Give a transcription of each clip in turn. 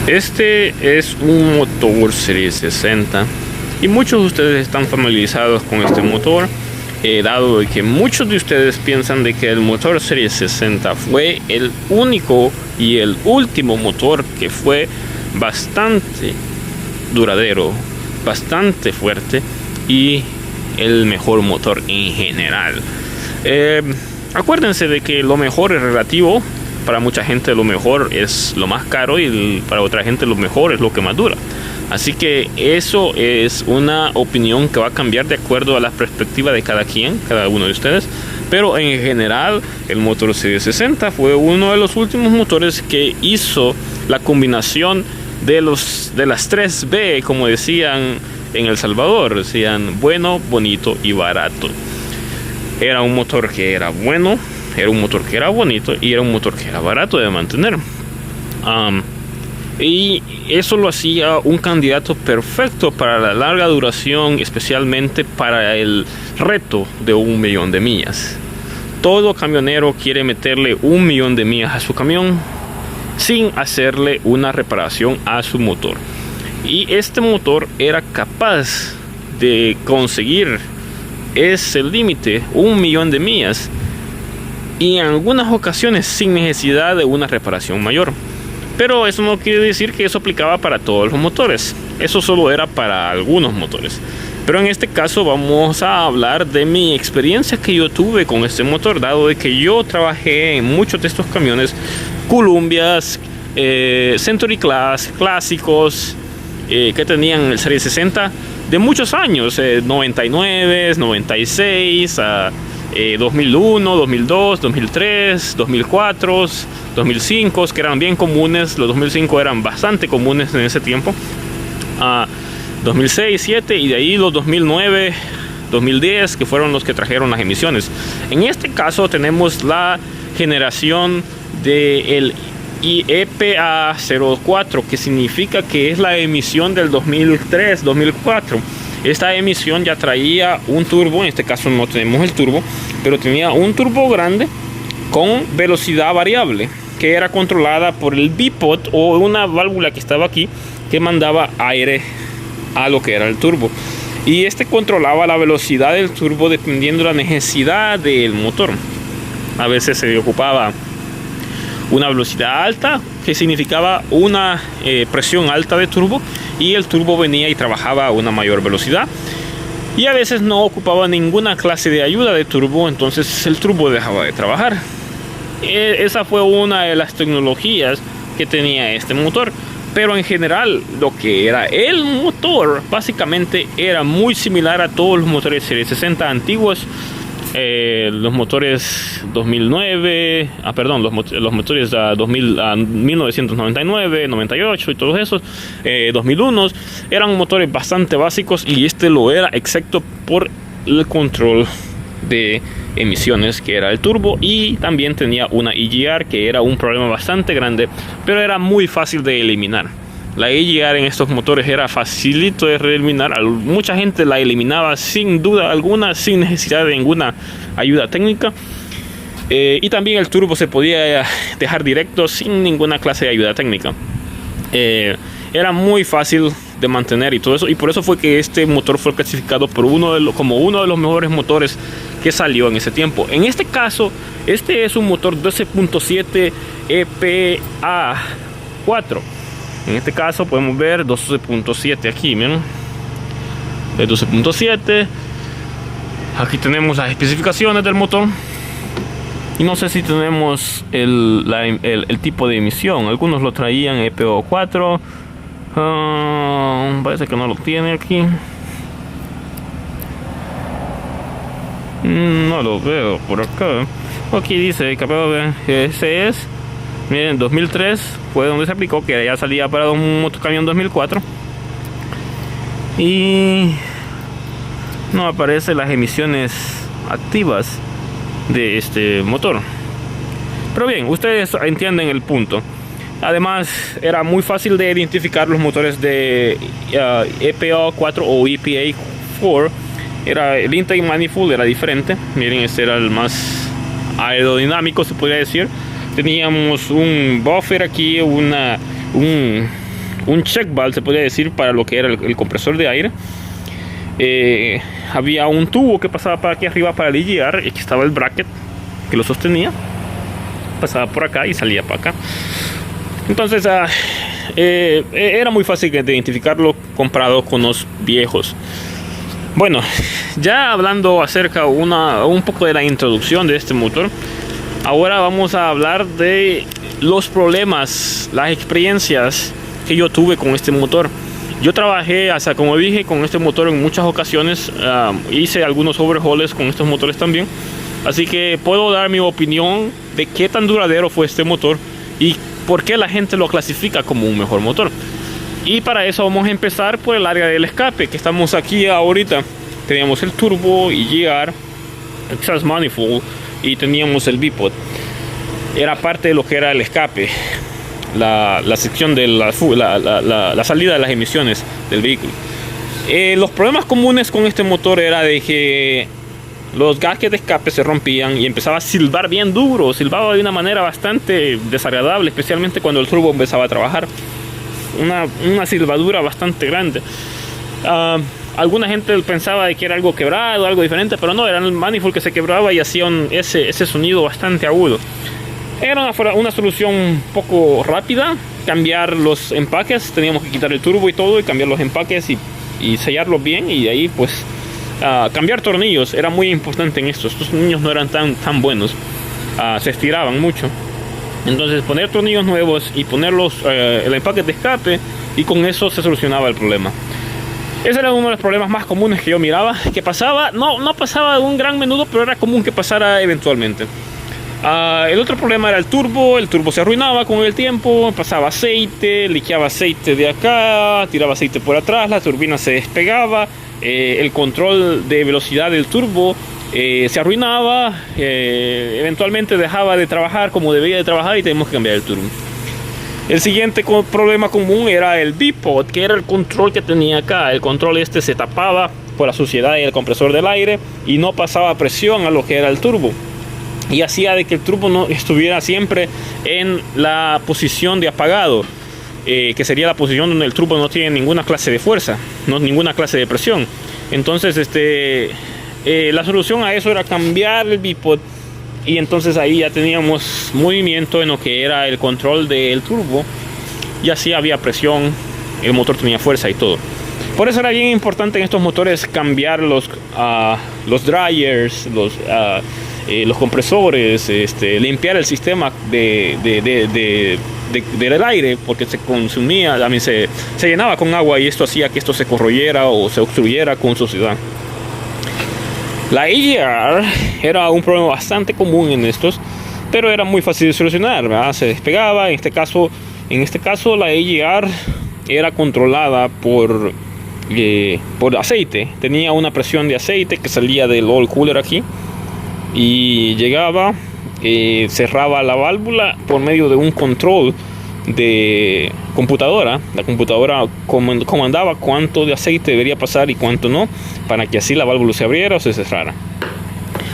Este es un motor Serie 60 y muchos de ustedes están familiarizados con este motor, dado que muchos de ustedes piensan de que el motor Serie 60 fue el único y el último motor que fue bastante duradero, bastante fuerte y el mejor motor en general. Acuérdense de que lo mejor es relativo. Para mucha gente lo mejor es lo más caro y para otra gente lo mejor es lo que más dura. Así que eso es una opinión que va a cambiar de acuerdo a la perspectiva de cada quien, cada uno de ustedes. Pero en general el motor Serie 60 fue uno de los últimos motores que hizo la combinación de las 3B, como decían en El Salvador. Decían bueno, bonito y barato. Era un motor que era bueno, era un motor que era bonito y era un motor que era barato de mantener. Y eso lo hacía un candidato perfecto para la larga duración, especialmente para el reto de 1.000.000 de millas. Todo camionero quiere meterle 1.000.000 de millas a su camión sin hacerle una reparación a su motor. Y este motor era capaz de conseguir ese límite, 1.000.000 de millas, y en algunas ocasiones sin necesidad de una reparación mayor. Pero eso no quiere decir que eso aplicaba para todos los motores. Eso solo era para algunos motores. Pero en este caso vamos a hablar de mi experiencia que yo tuve con este motor, dado de que yo trabajé en muchos de estos camiones Columbias, Century Class, clásicos, que tenían el Serie 60 de muchos años, 99, 96, 2001, 2002, 2003, 2004, 2005, que eran bien comunes. Los 2005 eran bastante comunes en ese tiempo. 2006, 2007 y de ahí los 2009, 2010, que fueron los que trajeron las emisiones. En este caso tenemos la generación del EPA 04, que significa que es la emisión del 2003, 2004. Esta emisión ya traía un turbo, en este caso no tenemos el turbo, pero tenía un turbo grande con velocidad variable, que era controlada por el bipod o una válvula que estaba aquí que mandaba aire a lo que era el turbo. Y este controlaba la velocidad del turbo dependiendo de la necesidad del motor. A veces se ocupaba una velocidad alta, que significaba una presión alta de turbo, y el turbo venía y trabajaba a una mayor velocidad. Y a veces no ocupaba ninguna clase de ayuda de turbo, entonces el turbo dejaba de trabajar. Esa fue una de las tecnologías que tenía este motor. Pero en general lo que era el motor básicamente era muy similar a todos los motores Serie 60 antiguos. Los motores 2009, los motores 1999, 98 y todos esos, 2001, eran motores bastante básicos, y este lo era excepto por el control de emisiones, que era el turbo, y también tenía una EGR, que era un problema bastante grande, pero era muy fácil de eliminar. La EGR en estos motores era facilito de eliminar. Mucha gente la eliminaba sin duda alguna, sin necesidad de ninguna ayuda técnica. Y también el turbo se podía dejar directo sin ninguna clase de ayuda técnica. Era muy fácil de mantener y todo eso. Y por eso fue que este motor fue clasificado por como uno de los mejores motores que salió en ese tiempo. En este caso, este es un motor 12.7 EPA 4. En este caso podemos ver 12.7 aquí, miren, el 12.7. Aquí tenemos las especificaciones del motor. Y no sé si tenemos el tipo de emisión. Algunos lo traían EPO 4. Parece que no lo tiene aquí. No lo veo por acá. Aquí dice que ese es, miren, 2003 fue donde se aplicó, que ya salía para un motocamión 2004. Y no aparecen las emisiones activas de este motor. Pero bien, ustedes entienden el punto. Además, era muy fácil de identificar los motores de EPA 4 o EPA 4. El intake manifold era diferente. Miren, este era el más aerodinámico, se podría decir. Teníamos un buffer aquí, un un check valve, se podría decir, para lo que era el compresor de aire. Había un tubo que pasaba para aquí arriba para el EGR, y aquí estaba el bracket que lo sostenía, pasaba por acá y salía para acá. Entonces era muy fácil de identificarlo comparado con los viejos. Bueno, ya hablando acerca un poco de la introducción de este motor, ahora vamos a hablar de los problemas, las experiencias que yo tuve con este motor. Yo trabajé, hasta como dije, con este motor en muchas ocasiones. Hice algunos overhauls con estos motores también, así que puedo dar mi opinión de qué tan duradero fue este motor y por qué la gente lo clasifica como un mejor motor. Y para eso vamos a empezar por el área del escape, que estamos aquí ahorita. Teníamos el turbo, EGR, exhaust manifold, y teníamos el bipod. Era parte de lo que era el escape, la sección de la salida de las emisiones del vehículo. Los problemas comunes con este motor era de que los gaskets de escape se rompían y empezaba a silbar bien duro, silbaba de una manera bastante desagradable, especialmente cuando el turbo empezaba a trabajar. Una silbadura bastante grande. Alguna gente pensaba de que era algo quebrado, algo diferente, pero no, era el manifold que se quebraba y hacía ese sonido bastante agudo. Era una solución un poco rápida, cambiar los empaques. Teníamos que quitar el turbo y todo y cambiar los empaques y sellarlos bien, y de ahí pues cambiar tornillos era muy importante en esto. Estos tornillos no eran tan buenos, se estiraban mucho. Entonces poner tornillos nuevos y ponerlos el empaque de escape, y con eso se solucionaba el problema. Ese era uno de los problemas más comunes que yo miraba, que pasaba, no pasaba un gran menudo, pero era común que pasara eventualmente. El otro problema era el turbo se arruinaba con el tiempo, pasaba aceite, liqueaba aceite de acá, tiraba aceite por atrás, la turbina se despegaba, el control de velocidad del turbo se arruinaba, eventualmente dejaba de trabajar como debía de trabajar y teníamos que cambiar el turbo. El siguiente problema común era el bipod, que era el control que tenía acá. El control se tapaba por la suciedad del compresor del aire y no pasaba presión a lo que era el turbo, y hacía de que el turbo no estuviera siempre en la posición de apagado, que sería la posición donde el turbo no tiene ninguna clase de fuerza, ninguna clase de presión. Entonces la solución a eso era cambiar el bipod, y entonces ahí ya teníamos movimiento en lo que era el control del turbo, y así había presión, el motor tenía fuerza y todo. Por eso era bien importante en estos motores cambiar los dryers, los compresores, limpiar el sistema del aire, porque se consumía, también se llenaba con agua, y esto hacía que esto se corroyera o se obstruyera con suciedad. La EGR era un problema bastante común en estos, pero era muy fácil de solucionar, ¿verdad? Se despegaba. En este caso la EGR era controlada por aceite. Tenía una presión de aceite que salía del oil cooler aquí, y llegaba, cerraba la válvula por medio de un control de computadora. La computadora comandaba cuánto de aceite debería pasar y cuánto no, para que así la válvula se abriera o se cerrara.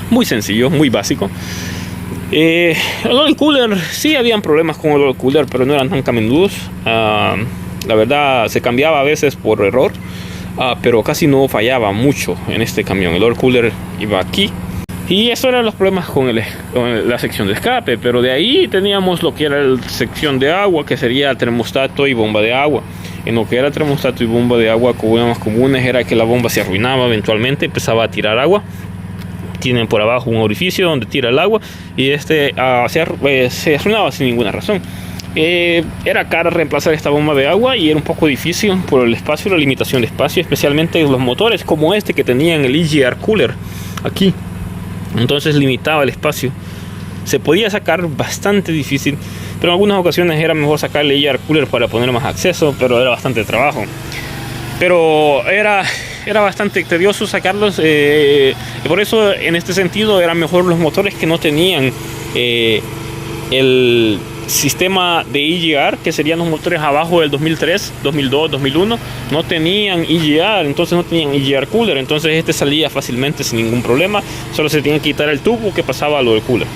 Muy sencillo, muy básico. El oil cooler, sí habían problemas con el oil cooler, pero no eran tan menudos. La verdad, se cambiaba a veces por error, pero casi no fallaba mucho en este camión. El oil cooler iba aquí, y eso eran los problemas con la sección de escape. Pero de ahí teníamos lo que era la sección de agua, que sería termostato y bomba de agua. En lo que era termostato y bomba de agua, problemas comunes era que la bomba se arruinaba eventualmente, empezaba a tirar agua. Tienen por abajo un orificio donde tira el agua, y se arruinaba sin ninguna razón. Era caro reemplazar esta bomba de agua, y era un poco difícil por el espacio, la limitación de espacio, especialmente los motores como que tenían el EGR cooler aquí. Entonces limitaba el espacio. Se podía sacar bastante difícil, pero en algunas ocasiones era mejor sacar el EGR cooler para poner más acceso, pero era bastante trabajo. Pero era bastante tedioso sacarlos. Por eso, en este sentido, eran mejor los motores que no tenían el sistema de EGR, que serían los motores abajo del 2003, 2002, 2001. No tenían EGR, entonces no tenían EGR cooler. Entonces salía fácilmente sin ningún problema. Solo se tenía que quitar el tubo que pasaba a lo del cooler.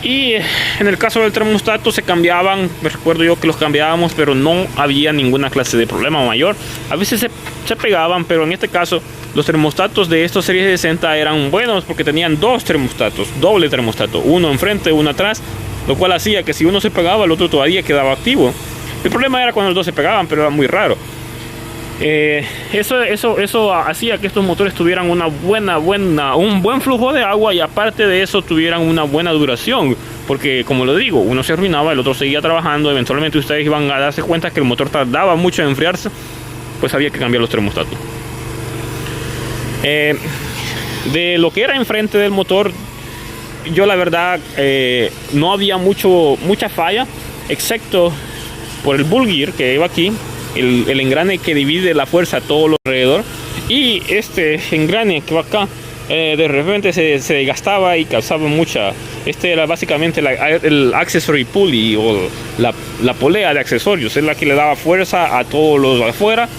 Y en el caso del termostato se cambiaban, me recuerdo yo que los cambiábamos, pero no había ninguna clase de problema mayor. A veces se pegaban, pero en este caso los termostatos de estos series 60 eran buenos porque tenían dos termostatos, doble termostato, uno enfrente, uno atrás, lo cual hacía que si uno se pegaba, el otro todavía quedaba activo. El problema era cuando los dos se pegaban, pero era muy raro. Eso hacía que estos motores tuvieran un buen flujo de agua, y aparte de eso tuvieran una buena duración, porque como lo digo, uno se arruinaba, el otro seguía trabajando. Eventualmente ustedes iban a darse cuenta que el motor tardaba mucho en enfriarse, pues había que cambiar los termostatos. De lo que era enfrente del motor, yo la verdad no había mucha falla, excepto por el bull gear que iba aquí, el engrane que divide la fuerza a todo lo alrededor, y este engrane que va acá de repente se desgastaba y causaba mucha. Este era básicamente el accessory pulley, o la polea de accesorios, es la que le daba fuerza a todos los de afuera,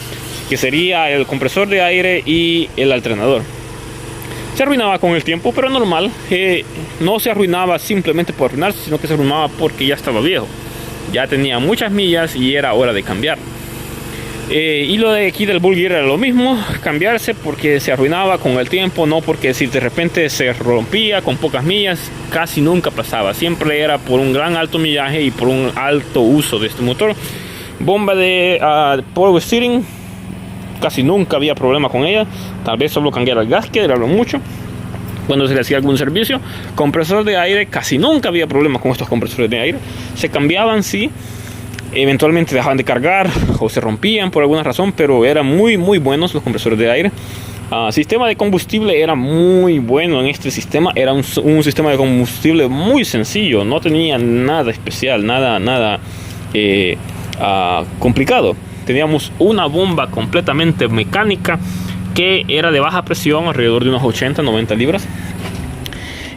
que sería el compresor de aire y el alternador. Se arruinaba con el tiempo, pero normal. No se arruinaba simplemente por arruinarse, sino que se arruinaba porque ya estaba viejo, ya tenía muchas millas y era hora de cambiar. Y lo de aquí del bull gear era lo mismo, cambiarse porque se arruinaba con el tiempo, no porque si de repente se rompía con pocas millas. Casi nunca pasaba, siempre era por un gran alto millaje y por un alto uso de este motor. Bomba de power steering, casi nunca había problema con ella, tal vez solo cambiar el gasket, era lo mucho cuando se le hacía algún servicio. Compresor de aire, casi nunca había problema con estos compresores de aire, se cambiaban sí, eventualmente dejaban de cargar o se rompían por alguna razón, pero eran muy buenos los compresores de aire. Sistema de combustible era muy bueno en este sistema, era un sistema de combustible muy sencillo, no tenía nada especial, nada complicado. Teníamos una bomba completamente mecánica que era de baja presión, alrededor de unos 80-90 libras,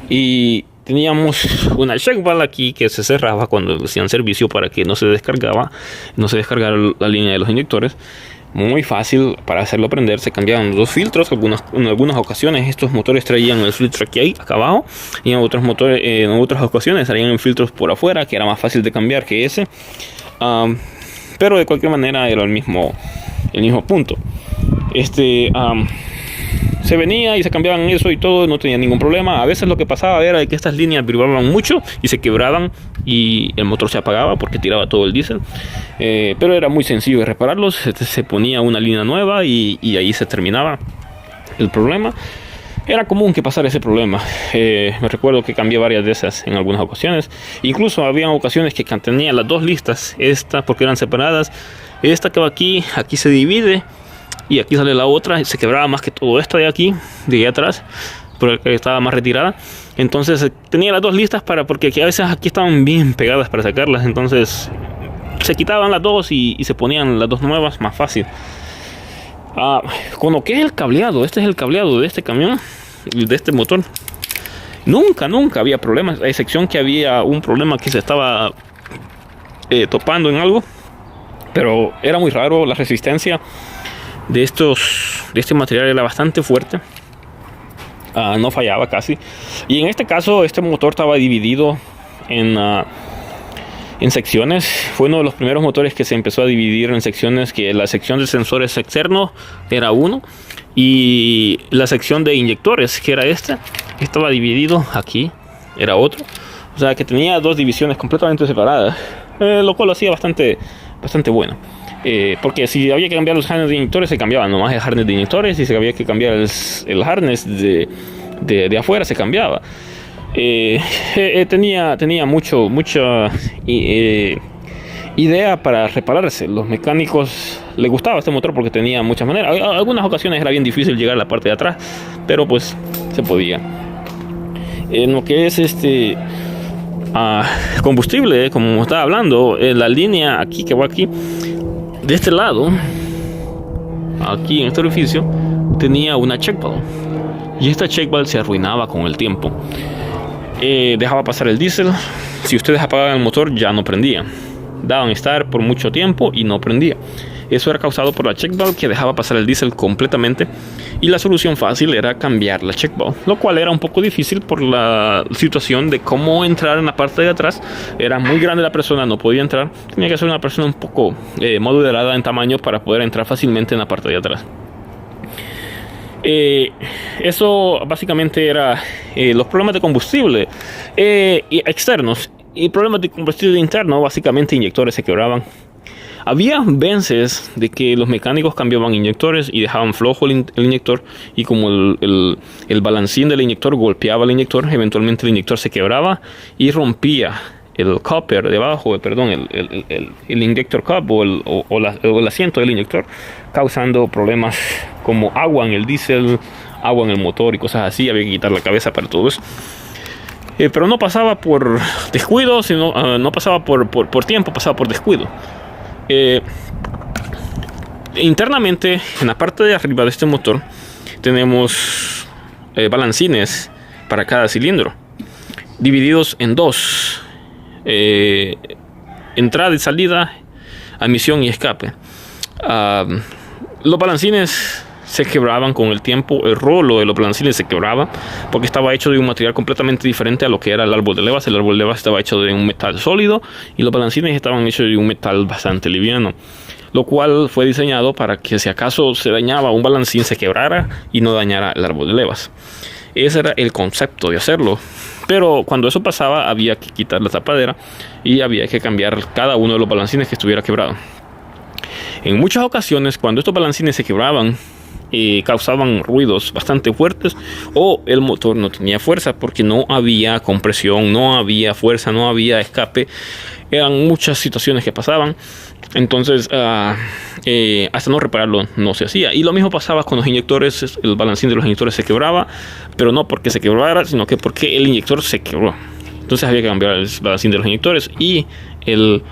y teníamos una check valve aquí que se cerraba cuando hacían servicio para que no se descargara la línea de los inyectores. Muy fácil para hacerlo prender. Se cambiaban los dos filtros. En algunas ocasiones estos motores traían el filtro aquí acá abajo, y en otras ocasiones traían filtros por afuera, que era más fácil de cambiar que ese. Pero de cualquier manera era el mismo punto. Se venía y se cambiaban eso y todo, no tenía ningún problema. A veces lo que pasaba era que estas líneas vibraban mucho y se quebraban y el motor se apagaba porque tiraba todo el diésel. Pero era muy sencillo de repararlos. Se ponía una línea nueva y ahí se terminaba el problema. Era común que pasara ese problema. Me recuerdo que cambié varias de esas en algunas ocasiones. Incluso había ocasiones que tenía las dos listas, esta porque eran separadas. Esta que va aquí se divide, y aquí sale la otra. Se quebraba más que todo esta de aquí, de allá atrás, porque estaba más retirada. Entonces tenía las dos listas porque a veces aquí estaban bien pegadas para sacarlas. Entonces se quitaban las dos y se ponían las dos nuevas, más fácil. Con lo que es el cableado, este es el cableado de este camión, de este motor. Nunca había problemas, a excepción que había un problema que se estaba topando en algo, pero era muy raro. La resistencia de este material era bastante fuerte, no fallaba casi. Y en este caso este motor estaba dividido en secciones. Fue uno de los primeros motores que se empezó a dividir en secciones, que la sección de sensores externos era uno, y la sección de inyectores, que era estaba dividido aquí, era otro. O sea que tenía dos divisiones completamente separadas, lo cual lo hacía bastante bueno. Porque si había que cambiar los harness de inyectores, se cambiaban nomás el harness de inyectores, y si había que cambiar el harness de afuera, se cambiaba. Tenía mucha idea para repararse. Los mecánicos les gustaba este motor porque tenía muchas maneras. Algunas ocasiones era bien difícil llegar a la parte de atrás, pero pues se podía. En lo que es combustible, como estaba hablando, la línea aquí que va aquí, de este lado, aquí en este orificio, tenía una check valve, y esta check valve se arruinaba con el tiempo. Dejaba pasar el diésel. Si ustedes apagaban el motor, ya no prendía. Daban estar por mucho tiempo y no prendía. Eso era causado por la check valve, que dejaba pasar el diésel completamente, y la solución fácil era cambiar la check valve, lo cual era un poco difícil por la situación de cómo entrar en la parte de atrás. Era muy grande la persona, no podía entrar, tenía que ser una persona un poco moderada en tamaño para poder entrar fácilmente en la parte de atrás. Eso básicamente era los problemas de combustible externos, y problemas de combustible interno. Básicamente inyectores se quebraban. Había veces de que los mecánicos cambiaban inyectores y dejaban flojo el inyector, y como el balancín del inyector golpeaba el inyector, eventualmente el inyector se quebraba y rompía el copper debajo, perdón, el inyector cup o el asiento del inyector, causando problemas como agua en el diésel, agua en el motor y cosas así. Había que quitar la cabeza para todo eso. Pero no pasaba por descuido, sino no pasaba por tiempo, pasaba por descuido. Internamente, en la parte de arriba de este motor, tenemos balancines para cada cilindro, divididos en dos: entrada y salida, admisión y escape. Los balancines se quebraban con el tiempo. El rolo de los balancines se quebraba porque estaba hecho de un material completamente diferente a lo que era el árbol de levas. El árbol de levas estaba hecho de un metal sólido y los balancines estaban hechos de un metal bastante liviano, lo cual fue diseñado para que si acaso se dañaba un balancín, se quebrara y no dañara el árbol de levas. Ese era el concepto de hacerlo. Pero cuando eso pasaba, había que quitar la tapadera y había que cambiar cada uno de los balancines que estuviera quebrado. En muchas ocasiones, cuando estos balancines se quebraban, causaban ruidos bastante fuertes, o el motor no tenía fuerza porque no había compresión, no había fuerza, no había escape. Eran muchas situaciones que pasaban. Entonces hasta no repararlo no se hacía. Y lo mismo pasaba con los inyectores. El balancín de los inyectores se quebraba, pero no porque se quebrara, sino que porque el inyector se quebró. Entonces había que cambiar el balancín de los inyectores y el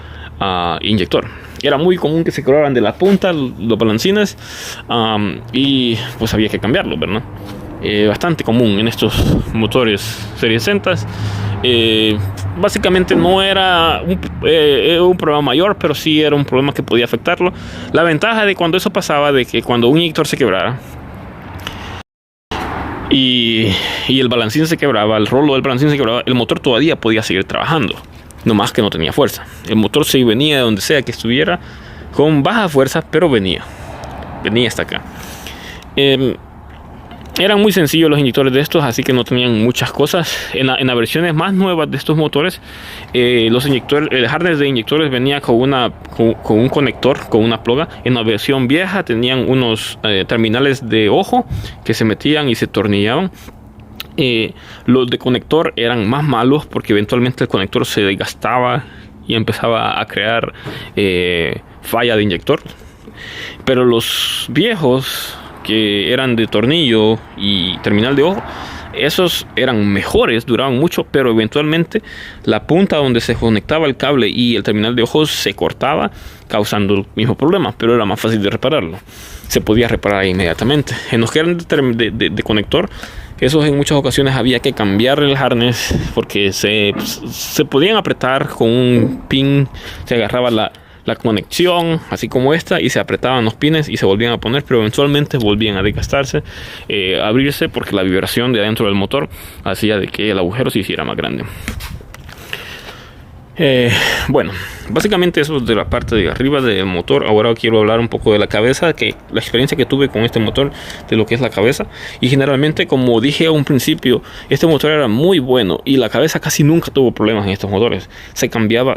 inyector. Era muy común que se quebraran de la punta los balancines, y pues había que cambiarlo, ¿verdad? Bastante común en estos motores serie 60. Básicamente no era un problema mayor, pero sí era un problema que podía afectarlo. La ventaja de cuando eso pasaba, de que cuando un inyector se quebrara y el balancín se quebraba, el rolo del balancín se quebraba, el motor todavía podía seguir trabajando, no más que no tenía fuerza. El motor se venía de donde sea que estuviera con baja fuerza, pero venía hasta acá. Eran muy sencillos los inyectores de estos, así que no tenían muchas cosas. En las versiones más nuevas de estos motores, los inyectores, el harness de inyectores venía con un conector, con una ploga. En la versión vieja tenían unos terminales de ojo que se metían y se tornillaban. Los de conector eran más malos porque eventualmente el conector se desgastaba y empezaba a crear falla de inyector. Pero los viejos, que eran de tornillo y terminal de ojo, esos eran mejores, duraban mucho, pero eventualmente la punta donde se conectaba el cable y el terminal de ojos se cortaba, causando el mismo problema, pero era más fácil de repararlo. Se podía reparar inmediatamente. En los que eran de conector, esos en muchas ocasiones había que cambiar el harness porque se podían apretar con un pin, se agarraba la conexión, así como esta, y se apretaban los pines y se volvían a poner, pero eventualmente volvían a desgastarse, abrirse, porque la vibración de adentro del motor hacía de que el agujero se hiciera más grande. Bueno, básicamente eso es de la parte de arriba del motor. Ahora quiero hablar un poco de la cabeza, que la experiencia que tuve con este motor, de lo que es la cabeza. Y generalmente, como dije a un principio, este motor era muy bueno y la cabeza casi nunca tuvo problemas en estos motores. Se cambiaba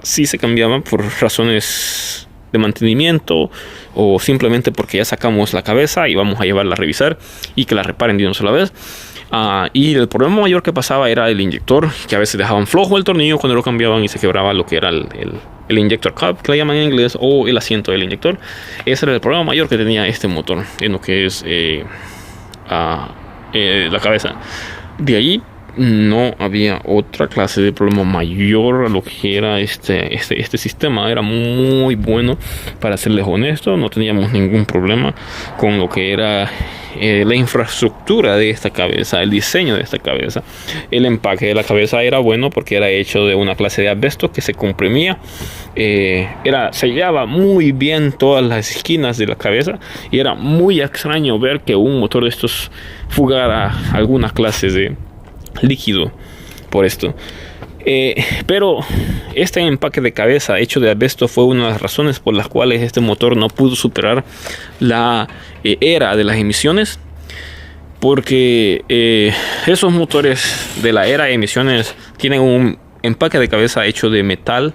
por razones de mantenimiento, o simplemente porque ya sacamos la cabeza y vamos a llevarla a revisar y que la reparen de una sola vez. Y el problema mayor que pasaba era el inyector, que a veces dejaban flojo el tornillo cuando lo cambiaban y se quebraba lo que era el inyector cup, que le llaman en inglés, o el asiento del inyector. Ese era el problema mayor que tenía este motor en lo que es la cabeza. De ahí no había otra clase de problema mayor a lo que era este sistema. Era muy bueno, para serles honesto. No teníamos ningún problema con lo que era la infraestructura de esta cabeza, el diseño de esta cabeza. El empaque de la cabeza era bueno porque era hecho de una clase de asbesto que se comprimía, sellaba muy bien todas las esquinas de la cabeza, y era muy extraño ver que un motor de estos fugara algunas clases de líquido por esto. Pero este empaque de cabeza hecho de asbesto fue una de las razones por las cuales este motor no pudo superar la era de las emisiones, porque esos motores de la era de emisiones tienen un empaque de cabeza hecho de metal,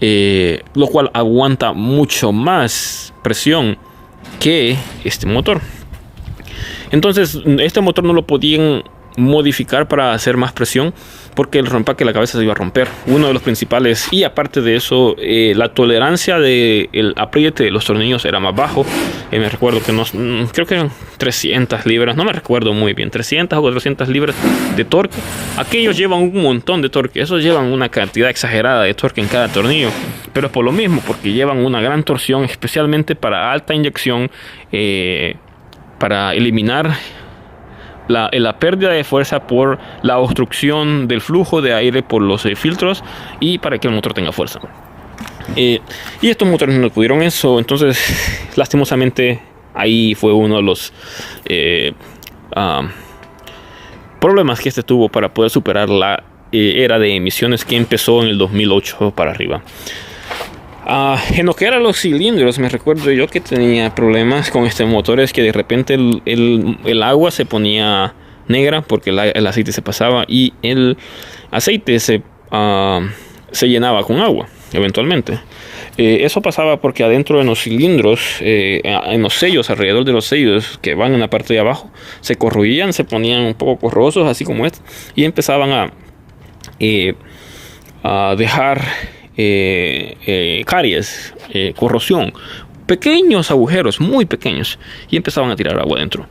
lo cual aguanta mucho más presión que este motor. Entonces este motor no lo podían modificar para hacer más presión, porque el empaque de la cabeza se iba a romper, uno de los principales. Y aparte de eso, la tolerancia del apriete de los tornillos era más bajo. Me recuerdo que creo que eran 300 libras, no me recuerdo muy bien, 300 o 400 libras de torque. Aquellos llevan un montón de torque, esos llevan una cantidad exagerada de torque en cada tornillo, pero es por lo mismo, porque llevan una gran torsión, especialmente para alta inyección, para eliminar la pérdida de fuerza por la obstrucción del flujo de aire por los filtros, y para que el motor tenga fuerza. Y estos motores no pudieron eso. Entonces, lastimosamente, ahí fue uno de los problemas que este tuvo para poder superar la era de emisiones que empezó en el 2008 para arriba. En lo que eran los cilindros, me recuerdo yo que tenía problemas con este motor. Es que de repente el agua se ponía negra porque el aceite se pasaba, y el aceite se llenaba con agua eventualmente. Eso pasaba porque adentro de los cilindros, en los sellos, alrededor de los sellos que van en la parte de abajo, se corroían, se ponían un poco corrosos, así como este, y empezaban a dejar caries, corrosión, pequeños agujeros muy pequeños, y empezaban a tirar agua adentro.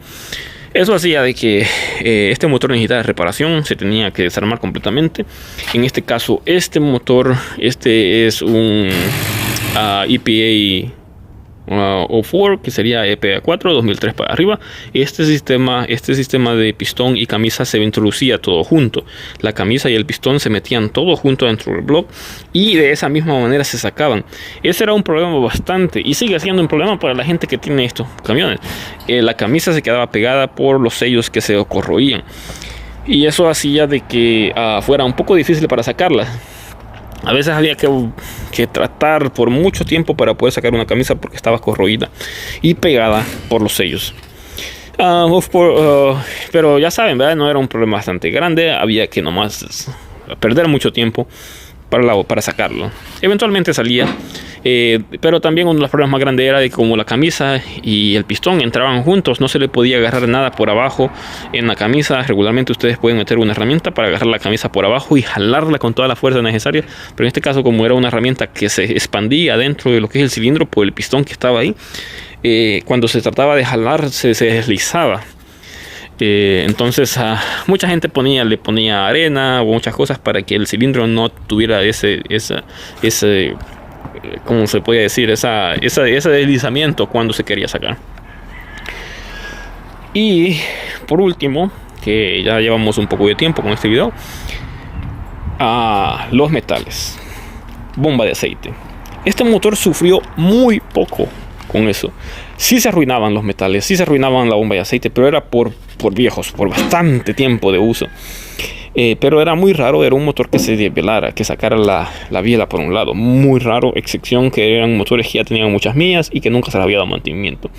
Eso hacía de que este motor necesitaba reparación, se tenía que desarmar completamente. En este caso, este motor, es un EPA 04, que sería EPA 4, 2003 para arriba. Este sistema de pistón y camisa se introducía todo junto. La camisa y el pistón se metían todo junto dentro del bloque, y de esa misma manera se sacaban. Ese era un problema bastante, y sigue siendo un problema para la gente que tiene estos camiones. La camisa se quedaba pegada por los sellos que se corroían, y eso hacía de que fuera un poco difícil para sacarla. A veces había que tratar por mucho tiempo para poder sacar una camisa, porque estaba corroída y pegada por los sellos. Pero ya saben, ¿verdad? No era un problema bastante grande. Había que nomás perder mucho tiempo para sacarlo. Eventualmente salía. Pero también uno de los problemas más grandes era de que, como la camisa y el pistón entraban juntos, no se le podía agarrar nada por abajo en la camisa. Regularmente ustedes pueden meter una herramienta para agarrar la camisa por abajo y jalarla con toda la fuerza necesaria, pero en este caso, como era una herramienta que se expandía dentro de lo que es el cilindro por el pistón que estaba ahí, cuando se trataba de jalar se deslizaba. Entonces mucha gente le ponía arena o muchas cosas para que el cilindro no tuviera ese ¿cómo se puede decir? Ese deslizamiento cuando se quería sacar. Y por último, que ya llevamos un poco de tiempo con este video, los metales, bomba de aceite. Este motor sufrió muy poco con eso. Sí se arruinaban los metales, sí se arruinaban la bomba de aceite, pero era por viejos, por bastante tiempo de uso. Pero era muy raro, era un motor que se desvelara, que sacara la biela por un lado. Muy raro, excepción que eran motores que ya tenían muchas millas y que nunca se les había dado mantenimiento.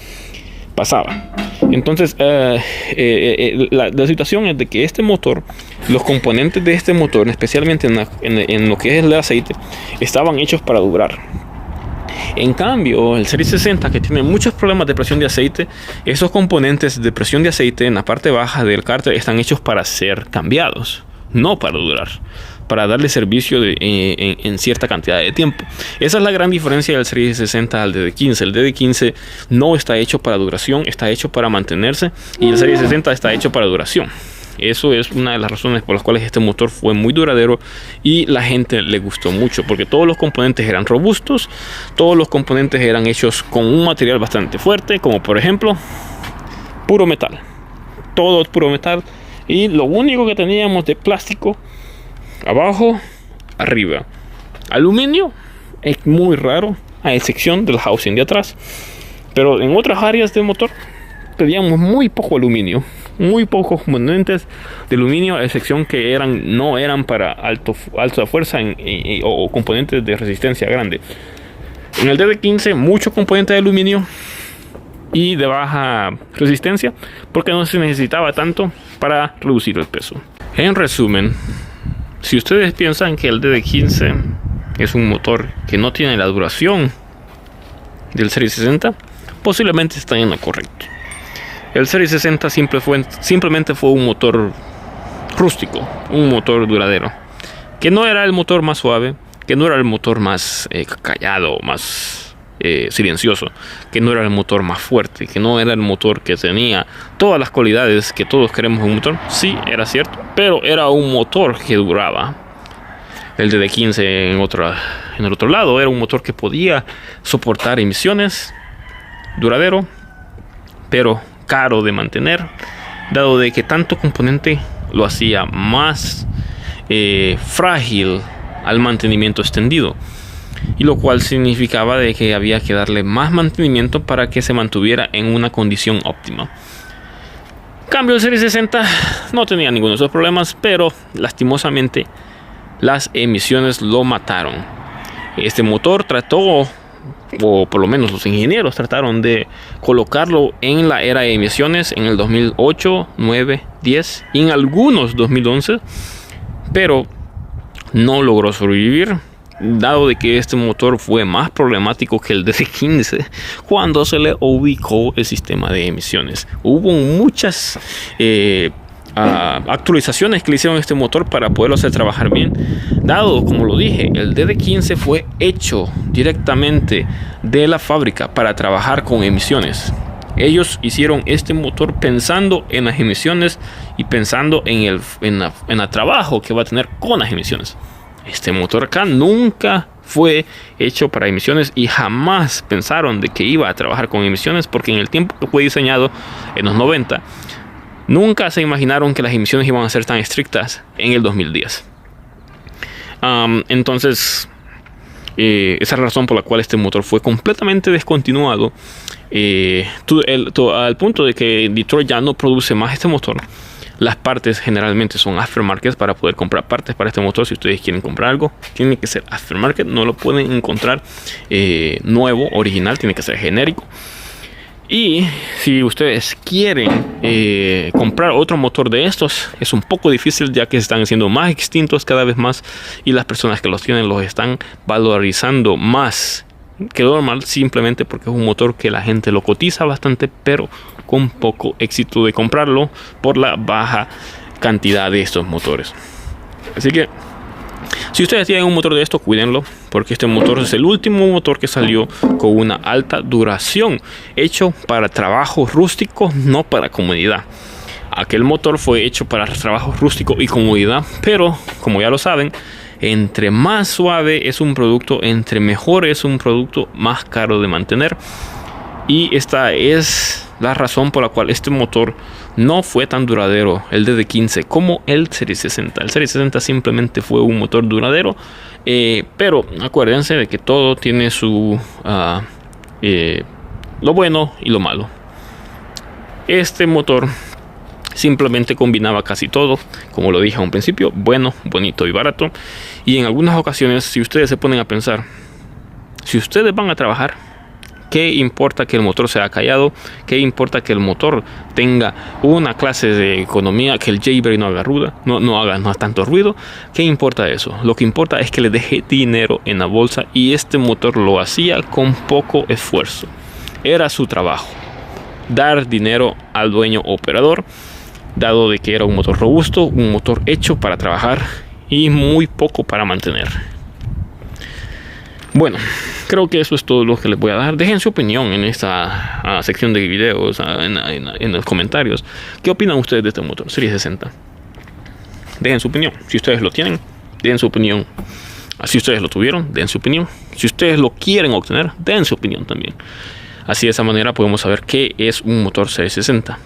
Pasaba. Entonces, la situación es de que este motor, los componentes de este motor, especialmente en lo que es el aceite, estaban hechos para durar. En cambio, el Series 60, que tiene muchos problemas de presión de aceite, esos componentes de presión de aceite en la parte baja del cárter están hechos para ser cambiados, no para durar, para darle servicio en cierta cantidad de tiempo. Esa es la gran diferencia del Series 60 al DD15. El DD15 no está hecho para duración, está hecho para mantenerse, y el Series 60 está hecho para duración. Eso es una de las razones por las cuales este motor fue muy duradero y la gente le gustó mucho, porque todos los componentes eran robustos, todos los componentes eran hechos con un material bastante fuerte, como por ejemplo puro metal, todo puro metal, y lo único que teníamos de plástico abajo, arriba, aluminio es muy raro, a excepción del housing de atrás, pero en otras áreas del motor teníamos muy poco aluminio, muy pocos componentes de aluminio, a excepción que no eran para alta fuerza o componentes de resistencia grande. En el DD15 mucho componente de aluminio y de baja resistencia, porque no se necesitaba tanto para reducir el peso. En resumen, si ustedes piensan que el DD15 es un motor que no tiene la duración del Series 60, posiblemente están en lo correcto. El Series 60 simplemente fue un motor rústico, un motor duradero, que no era el motor más suave, que no era el motor más callado, más silencioso, que no era el motor más fuerte, que no era el motor que tenía todas las cualidades que todos queremos en un motor. Sí, era cierto, pero era un motor que duraba. El DD15 en el otro lado era un motor que podía soportar emisiones, duradero, pero caro de mantener, dado de que tanto componente lo hacía más frágil al mantenimiento extendido, y lo cual significaba de que había que darle más mantenimiento para que se mantuviera en una condición óptima. Cambio, el Series 60 no tenía ninguno de esos problemas, pero lastimosamente las emisiones lo mataron. Este motor trató, o por lo menos los ingenieros trataron de colocarlo en la era de emisiones en el 2008, 9, 10 y en algunos 2011, pero no logró sobrevivir, dado de que este motor fue más problemático que el DD15 cuando se le ubicó el sistema de emisiones. Hubo muchas actualizaciones que le hicieron a este motor para poderlo hacer trabajar bien, dado, como lo dije, el DD15 fue hecho directamente de la fábrica para trabajar con emisiones. Ellos hicieron este motor pensando en las emisiones y pensando en el trabajo que va a tener con las emisiones. Este motor acá nunca fue hecho para emisiones y jamás pensaron de que iba a trabajar con emisiones, porque en el tiempo que fue diseñado, en los 90, nunca se imaginaron que las emisiones iban a ser tan estrictas en el 2010. Entonces, esa es la razón por la cual este motor fue completamente descontinuado, al punto de que Detroit ya no produce más este motor. Las partes generalmente son aftermarket. Para poder comprar partes para este motor, si ustedes quieren comprar algo, tiene que ser aftermarket, no lo pueden encontrar nuevo, original, tiene que ser genérico. Y si ustedes quieren comprar otro motor de estos, es un poco difícil, ya que se están siendo más extintos cada vez más y las personas que los tienen los están valorizando más que normal, simplemente porque es un motor que la gente lo cotiza bastante, pero con poco éxito de comprarlo por la baja cantidad de estos motores. Así que si ustedes tienen un motor de esto, cuídenlo, porque este motor es el último motor que salió con una alta duración, hecho para trabajo rústico, no para comodidad. Aquel motor fue hecho para trabajo rústico y comodidad, pero como ya lo saben, entre más suave es un producto, entre mejor es un producto, más caro de mantener. Y esta es la razón por la cual este motor no fue tan duradero, el DD15, como el Series 60. El Series 60 simplemente fue un motor duradero, pero acuérdense de que todo tiene su lo bueno y lo malo. Este motor simplemente combinaba casi todo, como lo dije a un principio: bueno, bonito y barato. Y en algunas ocasiones, si ustedes se ponen a pensar, si ustedes van a trabajar, ¿qué importa que el motor sea callado? ¿Qué importa que el motor tenga una clase de economía, que el jailbreak no haga ruido, no haga tanto ruido? ¿Qué importa eso? Lo que importa es que le deje dinero en la bolsa, y este motor lo hacía con poco esfuerzo. Era su trabajo, dar dinero al dueño operador, dado de que era un motor robusto, un motor hecho para trabajar y muy poco para mantener. Bueno, creo que eso es todo lo que les voy a dar. Dejen su opinión en esta sección de videos, en los comentarios. ¿Qué opinan ustedes de este motor Serie 60? Dejen su opinión. Si ustedes lo tienen, den su opinión. Si ustedes lo tuvieron, den su opinión. Si ustedes lo quieren obtener, den su opinión también. Así de esa manera podemos saber qué es un motor Serie 60.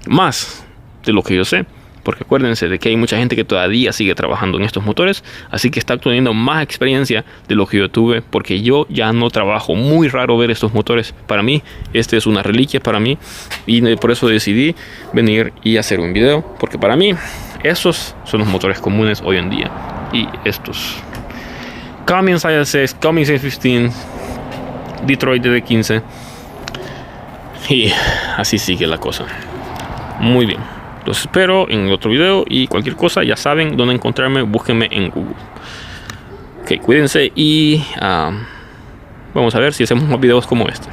Más de lo que yo sé. Porque acuérdense de que hay mucha gente que todavía sigue trabajando en estos motores. Así que está teniendo más experiencia de lo que yo tuve. Porque yo ya no trabajo. Muy raro ver estos motores. Para mí, este es una reliquia para mí. Y por eso decidí venir y hacer un video. Porque para mí, esos son los motores comunes hoy en día. Y estos. Cummins IL6, Cummins A15, Detroit DD15. Y así sigue la cosa. Muy bien. Los espero en otro video y cualquier cosa ya saben dónde encontrarme, búsquenme en Google. Ok, cuídense y vamos a ver si hacemos más videos como este.